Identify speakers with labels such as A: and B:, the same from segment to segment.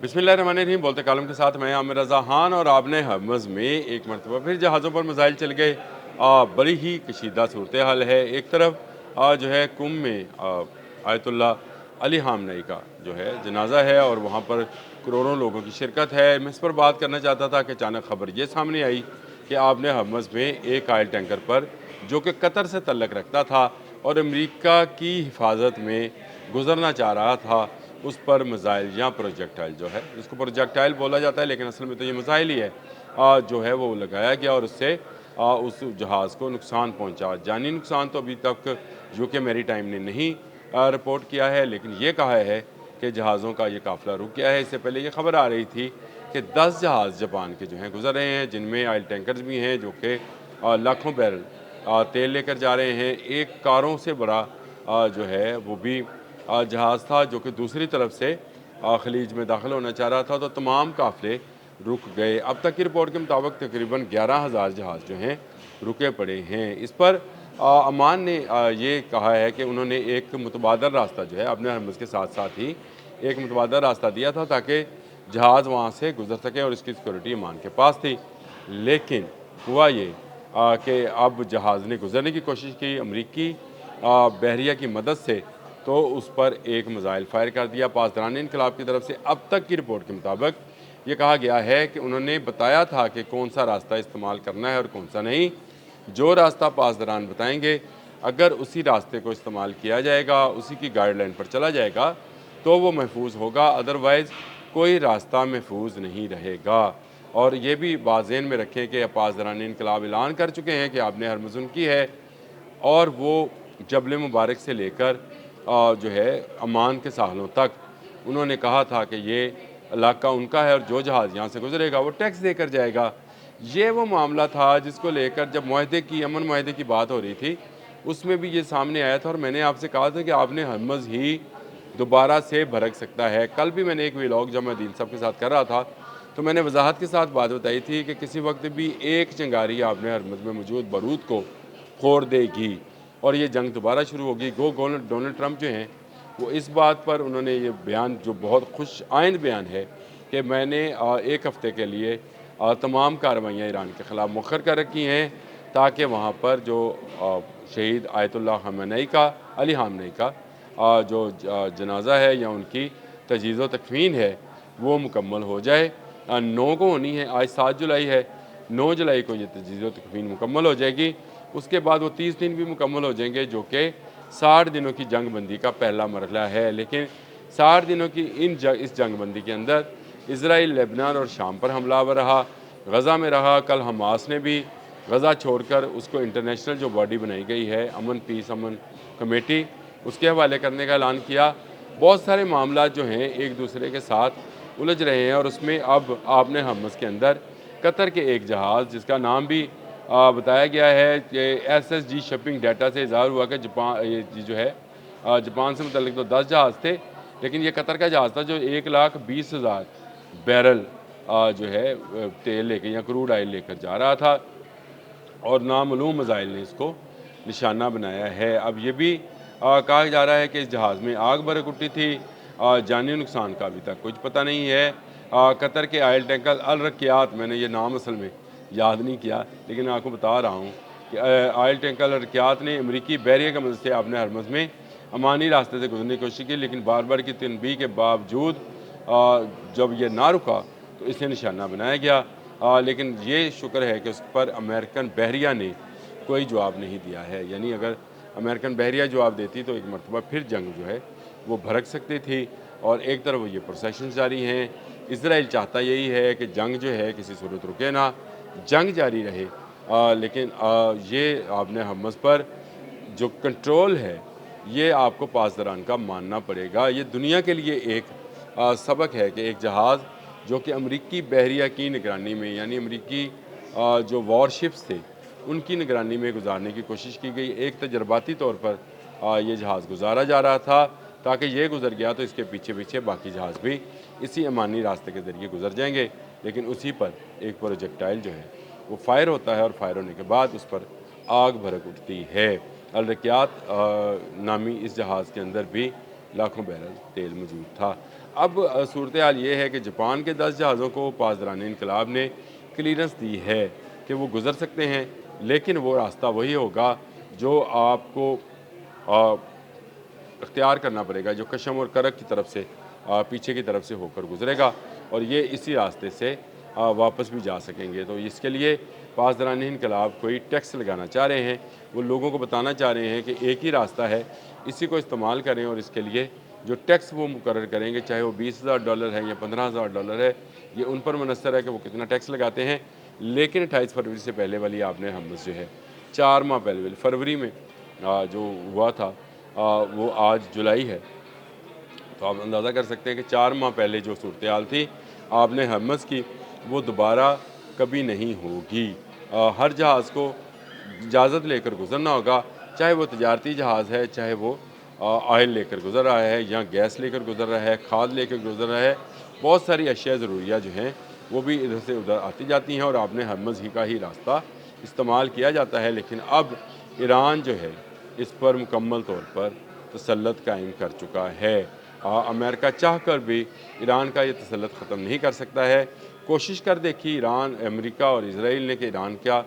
A: बिस्मिल्लाहिर्रहमानिर्रहीम। बोलते कालम के साथ मैं आमिर रज़ा खान। और आपने हरमज़ में एक मरतबा फिर जहाज़ों पर मिसाइल चल गए। बड़ी ही कशीदा सूरत हाल है। एक तरफ जो है कुंभ में आयतुल्ला अली ख़ामनेई का जो है जनाजा है और वहाँ पर करोड़ों लोगों की शिरकत है। मैं इस पर बात करना चाहता था कि अचानक खबर ये सामने आई कि आपने हरमज़ में एक ऑयल टैंकर पर जो कि कतर से तल्लक रखता था और अमेरिका की हिफाजत में गुजरना चाह रहा था, उस पर मिसाइल या प्रोजेक्टाइल जो है, इसको प्रोजेक्टाइल बोला जाता है लेकिन असल में तो ये मिसाइल ही है, जो है वो लगाया गया और उससे उस जहाज़ को नुकसान पहुंचा। जानी नुकसान तो अभी तक यूके मैरी टाइम ने नहीं रिपोर्ट किया है, लेकिन ये कहा है कि जहाज़ों का ये काफ़िला रुक गया है। इससे पहले ये खबर आ रही थी कि 10 जहाज़ जापान के जो हैं गुजर रहे हैं, जिनमें ऑयल टैंकर्स भी हैं जो कि लाखों बैरल तेल लेकर जा रहे हैं। एक कारों से बड़ा जो है वो भी जहाज़ था जो कि दूसरी तरफ से खलीज में दाखिल होना चाह रहा था, तो तमाम काफ़िले रुक गए। अब तक की रिपोर्ट के मुताबिक तकरीबन 11,000 जहाज़ जो हैं रुके पड़े हैं। इस पर अमान ने ये कहा है कि उन्होंने एक मुतबादल रास्ता जो है अपने हरमज़ के साथ साथ ही एक मुतबादल रास्ता दिया था ताकि जहाज़ वहाँ से गुजर सके और इसकी सिक्योरिटी अमान के पास थी। लेकिन हुआ ये कि अब जहाज़ ने गुजरने की कोशिश की अमरीकी बहरिया की मदद से, तो उस पर एक मिसाइल फायर कर दिया पासदारान इनकलाब की तरफ से। अब तक की रिपोर्ट के मुताबिक ये कहा गया है कि उन्होंने बताया था कि कौन सा रास्ता इस्तेमाल करना है और कौन सा नहीं। जो रास्ता पासदारान बताएंगे, अगर उसी रास्ते को इस्तेमाल किया जाएगा, उसी की गाइडलाइन पर चला जाएगा, तो वो महफूज होगा, अदरवाइज़ कोई रास्ता महफूज नहीं रहेगा। और ये भी बात ज़हन में रखें कि पासदारान इनकलाब ऐलान कर चुके हैं कि आपने हरमज़ उनकी है और वो जबल मुबारक से लेकर जो है अमान के साहलों तक उन्होंने कहा था कि ये इलाका उनका है और जो जहाज़ यहाँ से गुजरेगा वो टैक्स देकर जाएगा। ये वो मामला था जिसको लेकर जब मुआहदे की अमन मुआहदे की बात हो रही थी, उसमें भी ये सामने आया था और मैंने आपसे कहा था कि आपने हरमज़ ही दोबारा से भड़क सकता है। कल भी मैंने एक व्लॉग जब मैं दीन साहब के साथ कर रहा था, तो मैंने वजाहत के साथ बात बताई थी कि किसी वक्त भी एक चिंगारी आपने हरमज़ में मौजूद बारूद को फोड़ देगी और ये जंग दोबारा शुरू होगी। डोनाल्ड ट्रंप जो हैं वो इस बात पर उन्होंने ये बयान जो बहुत खुश आइंद बयान है कि मैंने एक हफ़्ते के लिए तमाम कार्रवाइयाँ ईरान के ख़िलाफ़ मुखर कर रखी हैं ताकि वहाँ पर जो शहीद आयतुल्ला ख़ामनेई का अली ख़ामनेई का जो जनाजा है या उनकी तजहीज़ व तकफ़ीन है वो मुकम्मल हो जाए। 9 को होनी है, आज 7 जुलाई है, 9 जुलाई को ये तजहीज़ व तकफ़ीन मुकम्मल हो जाएगी। उसके बाद वो 30 दिन भी मुकम्मल हो जाएंगे जो कि 60 दिनों की जंग बंदी का पहला मरहला है। लेकिन 60 दिनों की इस जंग बंदी के अंदर इसराइल लेबनान और शाम पर हमलावर रहा, गज़ा में रहा। कल हमास ने भी गज़ा छोड़कर उसको इंटरनेशनल जो बॉडी बनाई गई है अमन कमेटी, उसके हवाले करने का ऐलान किया। बहुत सारे मामला जो हैं एक दूसरे के साथ उलझ रहे हैं और उसमें अब आपने हरमज़ के अंदर कतर के एक जहाज़ जिसका नाम भी बताया गया है कि एसएसजी शिपिंग डाटा से इज़हार हुआ कि ये जो है जापान से मुतल्लिक तो 10 जहाज़ थे, लेकिन ये कतर का जहाज़ था जो 1,20,000 बैरल जो है तेल लेकर या क्रूड ऑयल लेकर जा रहा था और नामालूम मिसाइल ने इसको निशाना बनाया है। अब ये भी कहा जा रहा है कि इस जहाज़ में आग भड़क उठी थी। जानी नुकसान का अभी तक कुछ पता नहीं है। कतर के ऑयल टैंकर अल रकियात, मैंने ये नाम असल में याद नहीं किया लेकिन आपको बता रहा हूँ कि ऑयल टैंकर अल रकियात ने अमरीकी बैरियर की मदद से अपने हरमज़ में अमानी रास्ते से गुजरने की कोशिश की, लेकिन बार बार की तनबीह के बावजूद जब ये ना रुका तो इसे निशाना बनाया गया। लेकिन ये शुक्र है कि उस पर अमेरिकन बहरिया ने कोई जवाब नहीं दिया है। यानी अगर अमेरिकन बहरिया जवाब देती तो एक मरतबा फिर जंग जो है वो भड़क सकती थी। और एक तरफ ये प्रोसेशन जारी हैं, इसराइल चाहता यही है कि जंग जो है किसी सूरत रुके ना, जंग जारी रहे। लेकिन ये आपने हरमज़ पर जो कंट्रोल है ये आपको पासदारान का मानना पड़ेगा। ये दुनिया के लिए एक सबक है कि एक जहाज़ जो कि अमरीकी बहरिया की निगरानी में, यानी अमरीकी जो वॉरशिप्स थे उनकी निगरानी में गुजारने की कोशिश की गई। एक तजर्बाती तौर पर ये जहाज़ गुजारा जा रहा था ताकि ये गुजर गया तो इसके पीछे पीछे बाकी जहाज़ भी इसी अमानी रास्ते के ज़रिए गुजर जाएंगे। लेकिन उसी पर एक प्रोजेक्टाइल जो है वो फायर होता है और फायर होने के बाद उस पर आग भड़क उठती है। अल रकियात नामी इस जहाज़ के अंदर भी लाखों बैरल तेल मौजूद था। اب صورتحال یہ ہے کہ جاپان کے 10 جہازوں کو پاسداران انقلاب نے کلیئرنس دی ہے کہ وہ گزر سکتے ہیں، لیکن وہ راستہ وہی ہوگا جو آپ کو اختیار کرنا پڑے گا، جو کشم اور کرک کی طرف سے پیچھے کی طرف سے ہو کر گزرے گا، اور یہ اسی راستے سے واپس بھی جا سکیں گے۔ تو اس کے لیے پاسداران انقلاب کوئی ٹیکس لگانا چاہ رہے ہیں، وہ لوگوں کو بتانا چاہ رہے ہیں کہ ایک ہی راستہ ہے، اسی کو استعمال کریں، اور اس کے لیے جو ٹیکس وہ مقرر کریں گے، چاہے وہ $20,000 ہے یا $15,000 ہے، یہ ان پر منحصر ہے کہ وہ کتنا ٹیکس لگاتے ہیں۔ لیکن 28 فروری سے پہلے والی آپ نے حمس جو ہے 4 ماہ پہلے فروری میں جو ہوا تھا، وہ آج جولائی ہے، تو آپ اندازہ کر سکتے ہیں کہ 4 ماہ پہلے جو صورتحال تھی آپ نے حمس کی، وہ دوبارہ کبھی نہیں ہوگی۔ ہر جہاز کو اجازت لے کر گزرنا ہوگا، چاہے وہ تجارتی جہاز ہے، چاہے وہ آئل لے کر گزر رہا ہے یا گیس لے کر گزر رہا ہے، کھاد لے کر گزر رہا ہے، بہت ساری اشیاء ضروریہ جو ہیں وہ بھی ادھر سے ادھر آتی جاتی ہیں، اور آپ نے حمز ہی کا ہی راستہ استعمال کیا جاتا ہے۔ لیکن اب ایران جو ہے اس پر مکمل طور پر تسلط قائم کر چکا ہے۔ امریکہ چاہ کر بھی ایران کا یہ تسلط ختم نہیں کر سکتا ہے۔ کوشش کر دیکھی ایران، امریکہ اور اسرائیل نے کہ ایران کیا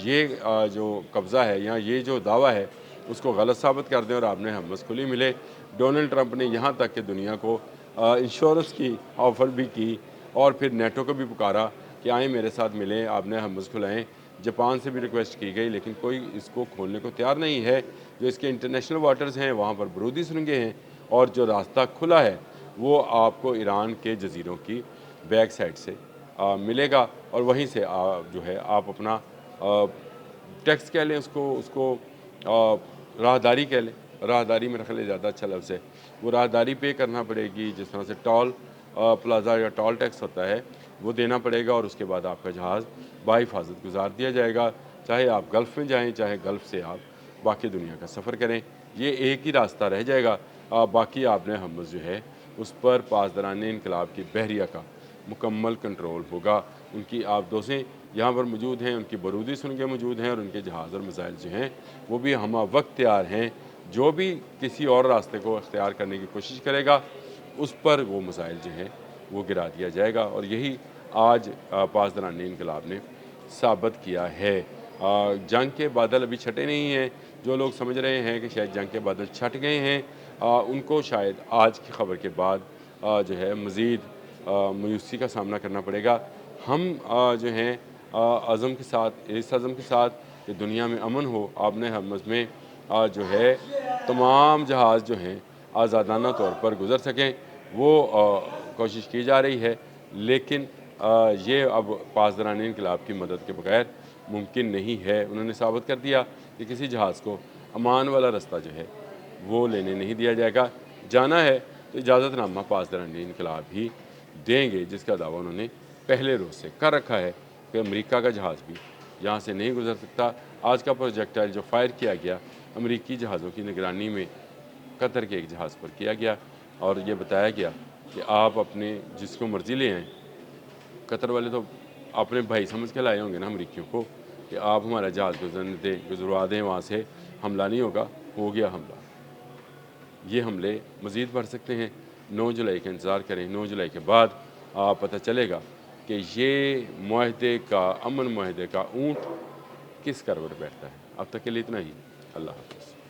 A: یہ جو قبضہ ہے یا یہ جو دعویٰ ہے اس کو غلط ثابت کر دیں اور آپ نے حمس کھلی ملے۔ ڈونلڈ ٹرمپ نے یہاں تک کہ دنیا کو انشورنس کی آفر بھی کی، اور پھر نیٹو کو بھی پکارا کہ آئیں میرے ساتھ ملیں، آپ نے حمس کھلائیں۔ جاپان سے بھی ریکویسٹ کی گئی، لیکن کوئی اس کو کھولنے کو تیار نہیں ہے۔ جو اس کے انٹرنیشنل واٹرز ہیں وہاں پر برودی سرنگیں ہیں، اور جو راستہ کھلا ہے وہ آپ کو ایران کے جزیروں کی بیک سائڈ سے ملے گا، اور وہیں سے جو ہے آپ اپنا ٹیکس کہہ لیں اس کو راہداری کہہ لیں۔ راہداری میرے خیال زیادہ اچھا لفظ ہے۔ وہ راہداری پے کرنا پڑے گی، جس طرح سے ٹول پلازا یا ٹول ٹیکس ہوتا ہے وہ دینا پڑے گا، اور اس کے بعد آپ کا جہاز باحفاظت گزار دیا جائے گا، چاہے آپ گلف میں جائیں، چاہے گلف سے آپ باقی دنیا کا سفر کریں۔ یہ ایک ہی راستہ رہ جائے گا۔ باقی آپ نے حمس جو ہے اس پر پاسداران انقلاب کی بحریہ کا مکمل کنٹرول ہوگا۔ ان کی آب دوسیں یہاں پر موجود ہیں، ان کی بارودی سرنگیں موجود ہیں، اور ان کے جہاز اور میزائل جو ہیں وہ بھی ہمہ وقت تیار ہیں۔ جو بھی کسی اور راستے کو اختیار کرنے کی کوشش کرے گا اس پر وہ میزائل جو ہیں وہ گرا دیا جائے گا، اور یہی آج پاسداران انقلاب نے ثابت کیا ہے۔ جنگ کے بادل ابھی چھٹے نہیں ہیں۔ جو لوگ سمجھ رہے ہیں کہ شاید جنگ کے بادل چھٹ گئے ہیں، ان کو شاید آج کی خبر کے بعد جو ہے مزید مایوسی کا سامنا کرنا پڑے گا۔ ہم جو ہیں عزم کے ساتھ، اس عزم کے ساتھ کہ دنیا میں امن ہو، آپ نے حمس میں جو ہے تمام جہاز جو ہیں آزادانہ طور پر گزر سکیں، وہ کوشش کی جا رہی ہے، لیکن یہ اب پاسداران انقلاب کی مدد کے بغیر ممکن نہیں ہے۔ انہوں نے ثابت کر دیا کہ کسی جہاز کو امان والا راستہ جو ہے وہ لینے نہیں دیا جائے گا۔ جانا ہے تو اجازت نامہ پاسداران انقلاب ہی دیں گے، جس کا دعویٰ انہوں نے پہلے روز سے کر رکھا ہے کہ امریکہ کا جہاز بھی یہاں سے نہیں گزر سکتا۔ آج کا پروجیکٹائل جو فائر کیا گیا امریکی جہازوں کی نگرانی میں قطر کے ایک جہاز پر کیا گیا، اور یہ بتایا گیا کہ آپ اپنے جس کو مرضی لے آئیں۔ قطر والے تو اپنے بھائی سمجھ کے لائے ہوں گے نا امریکیوں کو، کہ آپ ہمارا جہاز گزروا دیں، وہاں سے حملہ نہیں ہوگا۔ ہو گیا حملہ۔ یہ حملے مزید بڑھ سکتے ہیں۔ 9 جولائی کا انتظار کریں۔ 9 جولائی کے بعد پتہ چلے گا کہ یہ معاہدے کا، امن معاہدے کا اونٹ کس کروٹ بیٹھتا ہے۔ اب تک کے لیے اتنا ہی۔ اللہ حافظ۔